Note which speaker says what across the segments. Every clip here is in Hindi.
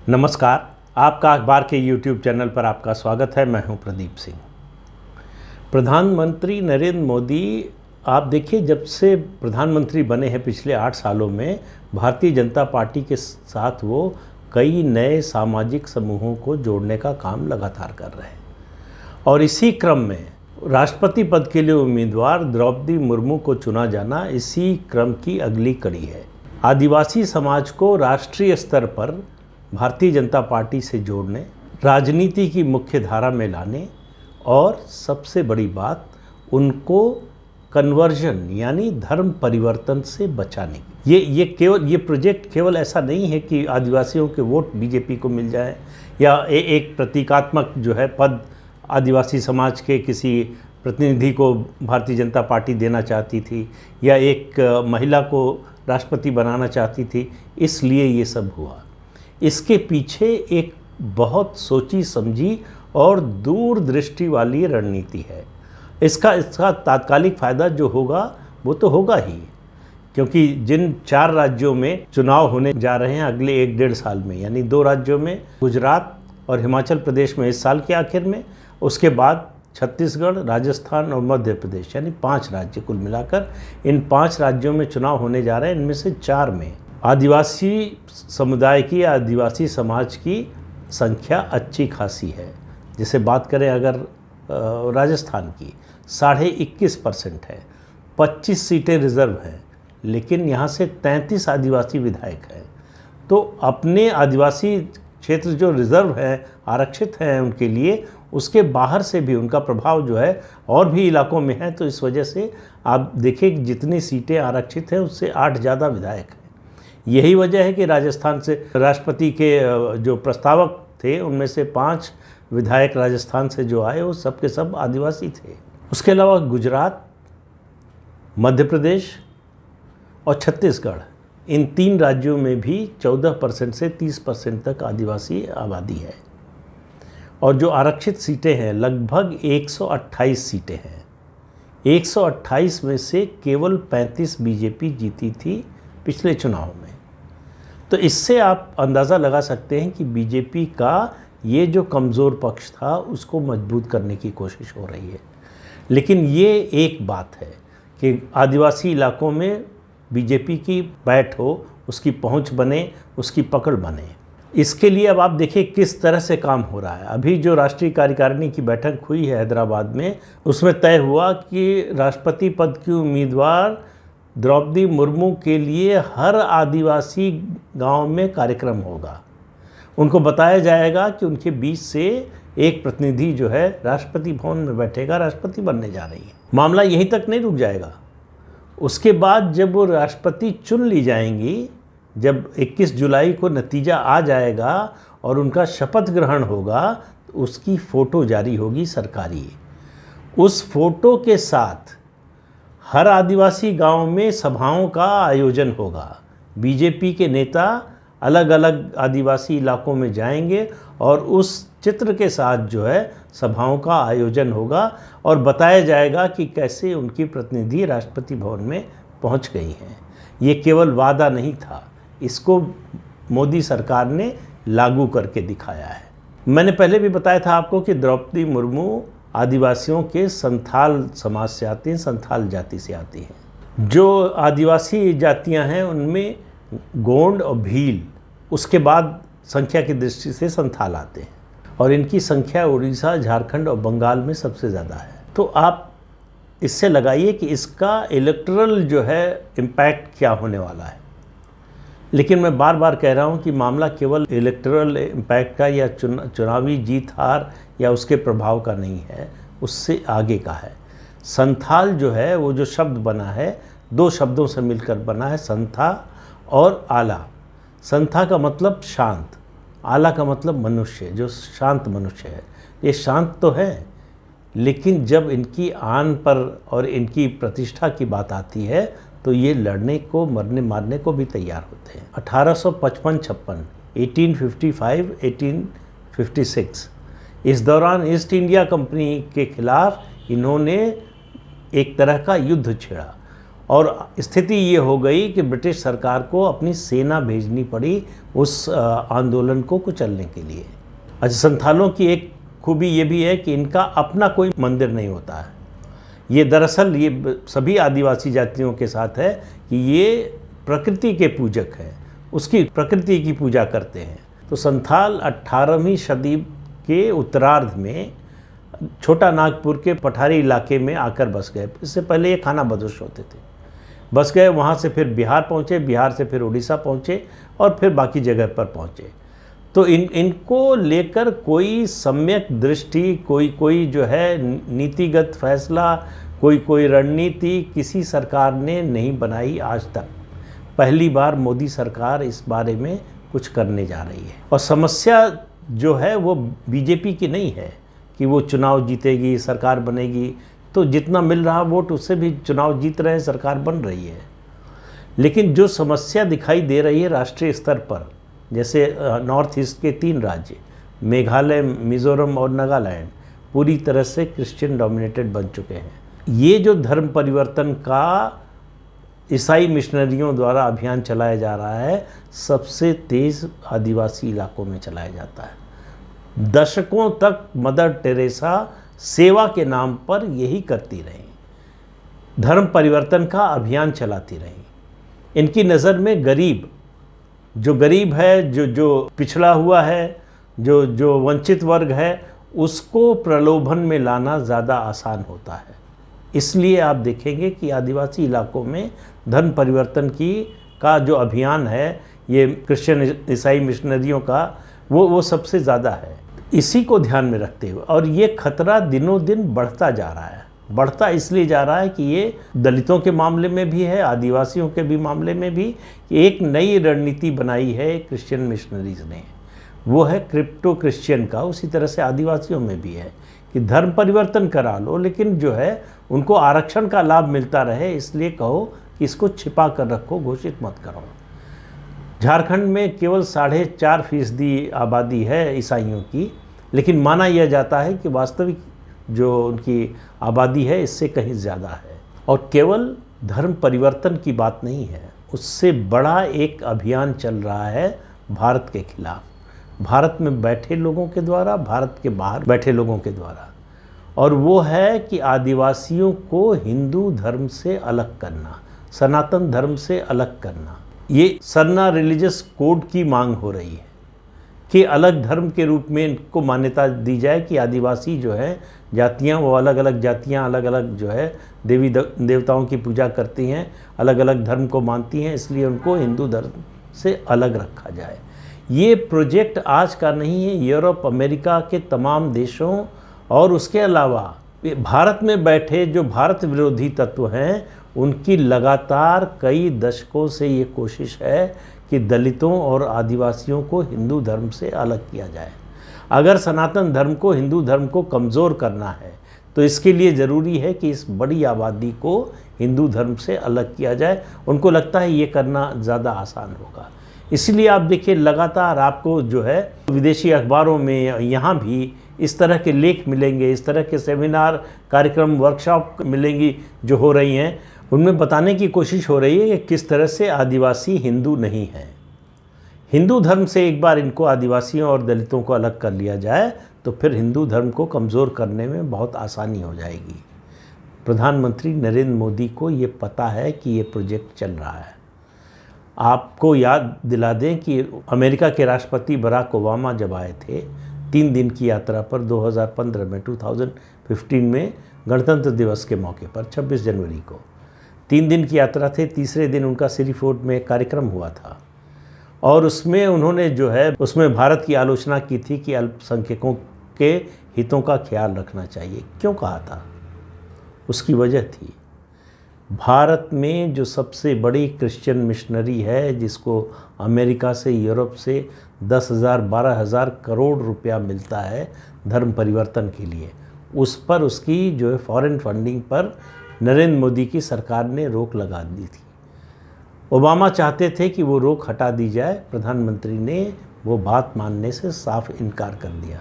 Speaker 1: नमस्कार, आपका अखबार के YouTube चैनल पर आपका स्वागत है। मैं हूं प्रदीप सिंह। प्रधानमंत्री नरेंद्र मोदी, आप देखिए, जब से प्रधानमंत्री बने हैं पिछले 8 सालों में भारतीय जनता पार्टी के साथ वो कई नए सामाजिक समूहों को जोड़ने का काम लगातार कर रहे हैं। और इसी क्रम में राष्ट्रपति पद के लिए उम्मीदवार द्रौपदी मुर्मू को चुना जाना इसी क्रम की अगली कड़ी है। आदिवासी समाज को राष्ट्रीय स्तर पर भारतीय जनता पार्टी से जोड़ने, राजनीति की मुख्य धारा में लाने और सबसे बड़ी बात, उनको कन्वर्जन यानी धर्म परिवर्तन से बचाने की। ये प्रोजेक्ट केवल ऐसा नहीं है कि आदिवासियों के वोट बीजेपी को मिल जाए या एक प्रतीकात्मक जो है पद आदिवासी समाज के किसी प्रतिनिधि को भारतीय जनता पार्टी देना चाहती थी या एक महिला को राष्ट्रपति बनाना चाहती थी, इसलिए ये सब हुआ। इसके पीछे एक बहुत सोची समझी और दूरदृष्टि वाली रणनीति है। इसका तात्कालिक फ़ायदा जो होगा वो तो होगा ही, क्योंकि जिन 4 राज्यों में चुनाव होने जा रहे हैं अगले 1-1.5 साल में, यानी 2 राज्यों में गुजरात और हिमाचल प्रदेश में इस साल के आखिर में, उसके बाद छत्तीसगढ़, राजस्थान और मध्य प्रदेश, यानी 5 राज्य कुल मिलाकर इन 5 राज्यों में चुनाव होने जा रहे हैं। इनमें से 4 में आदिवासी समुदाय की, आदिवासी समाज की संख्या अच्छी खासी है। जैसे बात करें अगर राजस्थान की, 21.5% है, 25 सीटें रिज़र्व हैं, लेकिन यहाँ से 33 आदिवासी विधायक हैं। तो अपने आदिवासी क्षेत्र जो रिज़र्व हैं, आरक्षित हैं उनके लिए, उसके बाहर से भी उनका प्रभाव जो है और भी इलाकों में है। तो इस वजह से आप देखिए कि जितनी सीटें आरक्षित हैं उससे 8 ज़्यादा विधायक हैं। यही वजह है कि राजस्थान से राष्ट्रपति के जो प्रस्तावक थे उनमें से 5 विधायक राजस्थान से जो आए वो सब के सब आदिवासी थे। उसके अलावा गुजरात, मध्य प्रदेश और छत्तीसगढ़, इन 3 राज्यों में भी 14% से 30% तक आदिवासी आबादी है। और जो आरक्षित सीटें हैं लगभग 128 सीटें हैं। 128 में से केवल 35 बीजेपी जीती थी पिछले चुनाव में। तो इससे आप अंदाज़ा लगा सकते हैं कि बीजेपी का ये जो कमज़ोर पक्ष था उसको मजबूत करने की कोशिश हो रही है। लेकिन ये एक बात है कि आदिवासी इलाकों में बीजेपी की बैठ हो, उसकी पहुंच बने, उसकी पकड़ बने। इसके लिए अब आप देखिए किस तरह से काम हो रहा है। अभी जो राष्ट्रीय कार्यकारिणी की बैठक हुई है हैदराबाद में, उसमें तय हुआ कि राष्ट्रपति पद की उम्मीदवार द्रौपदी मुर्मू के लिए हर आदिवासी गांव में कार्यक्रम होगा। उनको बताया जाएगा कि उनके बीच से एक प्रतिनिधि जो है राष्ट्रपति भवन में बैठेगा, राष्ट्रपति बनने जा रही है। मामला यहीं तक नहीं रुक जाएगा। उसके बाद जब वो राष्ट्रपति चुन ली जाएंगी, जब 21 जुलाई को नतीजा आ जाएगा और उनका शपथ ग्रहण होगा, तो उसकी फ़ोटो जारी होगी सरकारी। उस फोटो के साथ हर आदिवासी गांव में सभाओं का आयोजन होगा। बीजेपी के नेता अलग अलग आदिवासी इलाकों में जाएंगे और उस चित्र के साथ जो है सभाओं का आयोजन होगा और बताया जाएगा कि कैसे उनकी प्रतिनिधि राष्ट्रपति भवन में पहुंच गई हैं। ये केवल वादा नहीं था, इसको मोदी सरकार ने लागू करके दिखाया है। मैंने पहले भी बताया था आपको कि द्रौपदी मुर्मू आदिवासियों के संथाल समाज से आती हैं, संथाल जाति से आती हैं। जो आदिवासी जातियां हैं उनमें गोंड और भील, उसके बाद संख्या की दृष्टि से संथाल आते हैं और इनकी संख्या उड़ीसा, झारखंड और बंगाल में सबसे ज़्यादा है। तो आप इससे लगाइए कि इसका इलेक्टोरल जो है इम्पैक्ट क्या होने वाला है। लेकिन मैं बार बार कह रहा हूं कि मामला केवल इलेक्टोरल इम्पैक्ट का या चुनावी जीत हार या उसके प्रभाव का नहीं है, उससे आगे का है। संथाल जो है वो जो शब्द बना है 2 शब्दों से मिलकर बना है, संथा और आला। संथा का मतलब शांत, आला का मतलब मनुष्य, जो शांत मनुष्य है। ये शांत तो है, लेकिन जब इनकी आन पर और इनकी प्रतिष्ठा की बात आती है तो ये लड़ने को, मरने मारने को भी तैयार होते हैं। 1855-56, 1855, 1856, इस दौरान ईस्ट इंडिया कंपनी के खिलाफ इन्होंने एक तरह का युद्ध छेड़ा और स्थिति ये हो गई कि ब्रिटिश सरकार को अपनी सेना भेजनी पड़ी उस आंदोलन को कुचलने के लिए। अच्छा, संथालों की एक खूबी ये भी है कि इनका अपना कोई मंदिर नहीं होता है। ये दरअसल ये सभी आदिवासी जातियों के साथ है कि ये प्रकृति के पूजक हैं, उसकी प्रकृति की पूजा करते हैं। तो संथाल 18वीं सदी के उत्तरार्ध में छोटा नागपुर के पठारी इलाके में आकर बस गए। इससे पहले ये खाना बदोश होते थे। बस गए, वहाँ से फिर बिहार पहुँचे, बिहार से फिर उड़ीसा पहुँचे और फिर बाकी जगह पर पहुँचे। तो इनको लेकर कोई सम्यक दृष्टि, कोई जो है नीतिगत फैसला, कोई रणनीति किसी सरकार ने नहीं बनाई आज तक। पहली बार मोदी सरकार इस बारे में कुछ करने जा रही है। और समस्या जो है वो बीजेपी की नहीं है कि वो चुनाव जीतेगी, सरकार बनेगी। तो जितना मिल रहा वोट उससे भी चुनाव जीत रहे हैं, सरकार बन रही है। लेकिन जो समस्या दिखाई दे रही है राष्ट्रीय स्तर पर, जैसे नॉर्थ ईस्ट के 3 राज्य मेघालय, मिज़ोरम और नागालैंड पूरी तरह से क्रिश्चियन डोमिनेटेड बन चुके हैं। ये जो धर्म परिवर्तन का ईसाई मिशनरियों द्वारा अभियान चलाया जा रहा है, सबसे तेज़ आदिवासी इलाकों में चलाया जाता है। दशकों तक मदर टेरेसा सेवा के नाम पर यही करती रहीं, धर्म परिवर्तन का अभियान चलाती रहीं। इनकी नज़र में जो गरीब है, जो पिछड़ा हुआ है, जो वंचित वर्ग है, उसको प्रलोभन में लाना ज़्यादा आसान होता है। इसलिए आप देखेंगे कि आदिवासी इलाकों में धर्म परिवर्तन का जो अभियान है, ये क्रिश्चियन ईसाई मिशनरियों का, वो सबसे ज़्यादा है। इसी को ध्यान में रखते हुए, और ये खतरा दिनों दिन बढ़ता जा रहा है। बढ़ता इसलिए जा रहा है कि ये दलितों के मामले में भी है, आदिवासियों के भी मामले में भी एक नई रणनीति बनाई है क्रिश्चियन मिशनरीज़ ने, वो है क्रिप्टो क्रिश्चियन का। उसी तरह से आदिवासियों में भी है कि धर्म परिवर्तन करा लो, लेकिन जो है उनको आरक्षण का लाभ मिलता रहे, इसलिए कहो कि इसको छिपा कर रखो, घोषित मत करो। झारखंड में केवल 4.5% आबादी है ईसाइयों की, लेकिन माना यह जाता है कि वास्तविक जो उनकी आबादी है इससे कहीं ज़्यादा है। और केवल धर्म परिवर्तन की बात नहीं है, उससे बड़ा एक अभियान चल रहा है भारत के खिलाफ, भारत में बैठे लोगों के द्वारा, भारत के बाहर बैठे लोगों के द्वारा। और वो है कि आदिवासियों को हिंदू धर्म से अलग करना, सनातन धर्म से अलग करना। ये सरना रिलीजियस कोड की मांग हो रही है कि अलग धर्म के रूप में इनको मान्यता दी जाए कि आदिवासी जो है जातियाँ, वो अलग अलग जातियाँ अलग अलग जो है देवी देवताओं की पूजा करती हैं, अलग अलग धर्म को मानती हैं, इसलिए उनको हिंदू धर्म से अलग रखा जाए। ये प्रोजेक्ट आज का नहीं है, यूरोप, अमेरिका के तमाम देशों और उसके अलावा भारत में बैठे जो भारत विरोधी तत्व हैं, उनकी लगातार कई दशकों से ये कोशिश है कि दलितों और आदिवासियों को हिंदू धर्म से अलग किया जाए। अगर सनातन धर्म को, हिंदू धर्म को कमज़ोर करना है, तो इसके लिए ज़रूरी है कि इस बड़ी आबादी को हिंदू धर्म से अलग किया जाए। उनको लगता है ये करना ज़्यादा आसान होगा। इसलिए आप देखिए, लगातार आपको जो है विदेशी अखबारों में, यहाँ भी इस तरह के लेख मिलेंगे, इस तरह के सेमिनार, कार्यक्रम, वर्कशॉप मिलेंगी जो हो रही हैं। उनमें बताने की कोशिश हो रही है कि किस तरह से आदिवासी हिंदू नहीं हैं। हिंदू धर्म से एक बार इनको, आदिवासियों और दलितों को अलग कर लिया जाए, तो फिर हिंदू धर्म को कमज़ोर करने में बहुत आसानी हो जाएगी। प्रधानमंत्री नरेंद्र मोदी को ये पता है कि ये प्रोजेक्ट चल रहा है। आपको याद दिला दें कि अमेरिका के राष्ट्रपति बराक ओबामा जब आए थे 3 दिन की यात्रा पर 2015 में, 2015 में गणतंत्र दिवस के मौके पर 26 जनवरी को 3 दिन की यात्रा थे। तीसरे दिन उनका सिरीफोर्ट में एक कार्यक्रम हुआ था और उसमें उन्होंने जो है उसमें भारत की आलोचना की थी कि अल्पसंख्यकों के हितों का ख्याल रखना चाहिए। क्यों कहा था? उसकी वजह थी, भारत में जो सबसे बड़ी क्रिश्चियन मिशनरी है, जिसको अमेरिका से, यूरोप से 10,000 12,000 करोड़ रुपया मिलता है धर्म परिवर्तन के लिए, उस पर, उसकी जो है फॉरेन फंडिंग पर नरेंद्र मोदी की सरकार ने रोक लगा दी थी। ओबामा चाहते थे कि वो रोक हटा दी जाए, प्रधानमंत्री ने वो बात मानने से साफ इनकार कर दिया।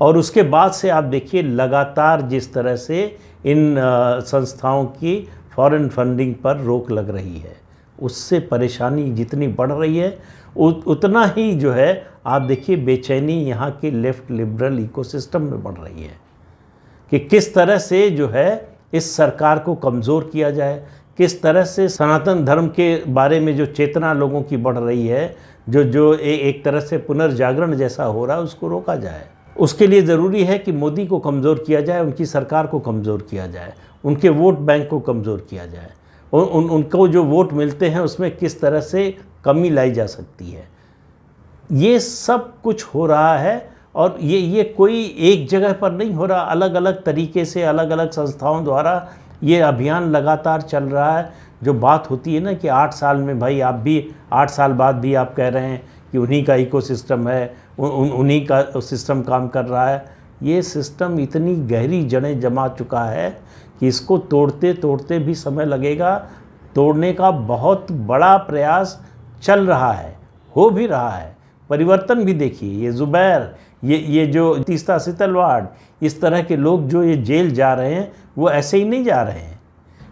Speaker 1: और उसके बाद से आप देखिए लगातार जिस तरह से इन संस्थाओं की फॉरेन फंडिंग पर रोक लग रही है। उससे परेशानी जितनी बढ़ रही है उतना ही जो है आप देखिए बेचैनी यहाँ के लेफ्ट लिबरल इकोसिस्टम में बढ़ रही है कि किस तरह से जो है इस सरकार को कमज़ोर किया जाए, किस तरह से सनातन धर्म के बारे में जो चेतना लोगों की बढ़ रही है, जो एक तरह से पुनर्जागरण जैसा हो रहा है, उसको रोका जाए। उसके लिए ज़रूरी है कि मोदी को कमज़ोर किया जाए, उनकी सरकार को कमज़ोर किया जाए, उनके वोट बैंक को कमज़ोर किया जाए, उनको जो वोट मिलते हैं उसमें किस तरह से कमी लाई जा सकती है। ये सब कुछ हो रहा है और ये कोई एक जगह पर नहीं हो रहा, अलग अलग तरीके से अलग अलग संस्थाओं द्वारा ये अभियान लगातार चल रहा है। जो बात होती है ना कि 8 साल में भाई आप भी 8 साल बाद भी आप कह रहे हैं कि उन्हीं का इकोसिस्टम है, उन्हीं का सिस्टम काम कर रहा है। ये सिस्टम इतनी गहरी जड़ें जमा चुका है कि इसको तोड़ते तोड़ते भी समय लगेगा। तोड़ने का बहुत बड़ा प्रयास चल रहा है, हो भी रहा है। परिवर्तन भी देखिए, ये ज़ुबैर, ये जो तीस्ता सितलवाड़, इस तरह के लोग जो ये जेल जा रहे हैं वो ऐसे ही नहीं जा रहे हैं।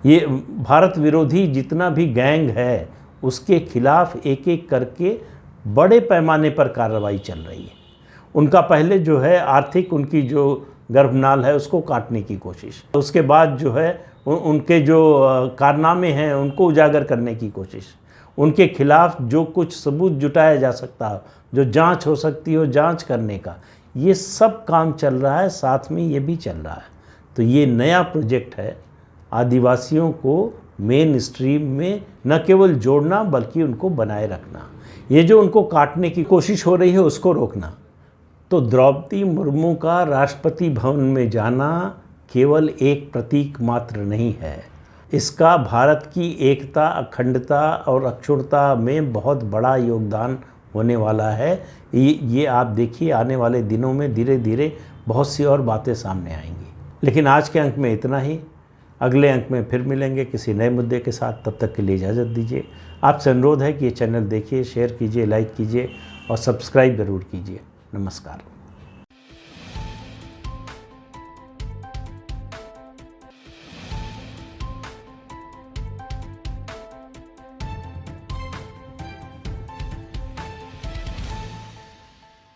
Speaker 1: ये भारत विरोधी जितना भी गैंग है उसके खिलाफ एक एक करके बड़े पैमाने पर कार्रवाई चल रही है। उनका पहले जो है आर्थिक उनकी जो गर्भनाल है उसको काटने की कोशिश, उसके बाद जो है उनके जो कारनामे हैं उनको उजागर करने की कोशिश, उनके खिलाफ जो कुछ सबूत जुटाया जा सकता हो, जो जांच हो सकती हो, जांच करने का, ये सब काम चल रहा है। साथ में ये भी चल रहा है। तो ये नया प्रोजेक्ट है आदिवासियों को मेन स्ट्रीम में न केवल जोड़ना बल्कि उनको बनाए रखना। ये जो उनको काटने की कोशिश हो रही है उसको रोकना। तो द्रौपदी मुर्मू का राष्ट्रपति भवन में जाना केवल एक प्रतीक मात्र नहीं है, इसका भारत की एकता, अखंडता और अक्षुण्णता में बहुत बड़ा योगदान होने वाला है। ये आप देखिए आने वाले दिनों में धीरे धीरे बहुत सी और बातें सामने आएंगी। लेकिन आज के अंक में इतना ही। अगले अंक में फिर मिलेंगे किसी नए मुद्दे के साथ। तब तक के लिए इजाज़त दीजिए। आपसे अनुरोध है कि ये चैनल देखिए, शेयर कीजिए, लाइक कीजिए और सब्सक्राइब ज़रूर कीजिए। नमस्कार।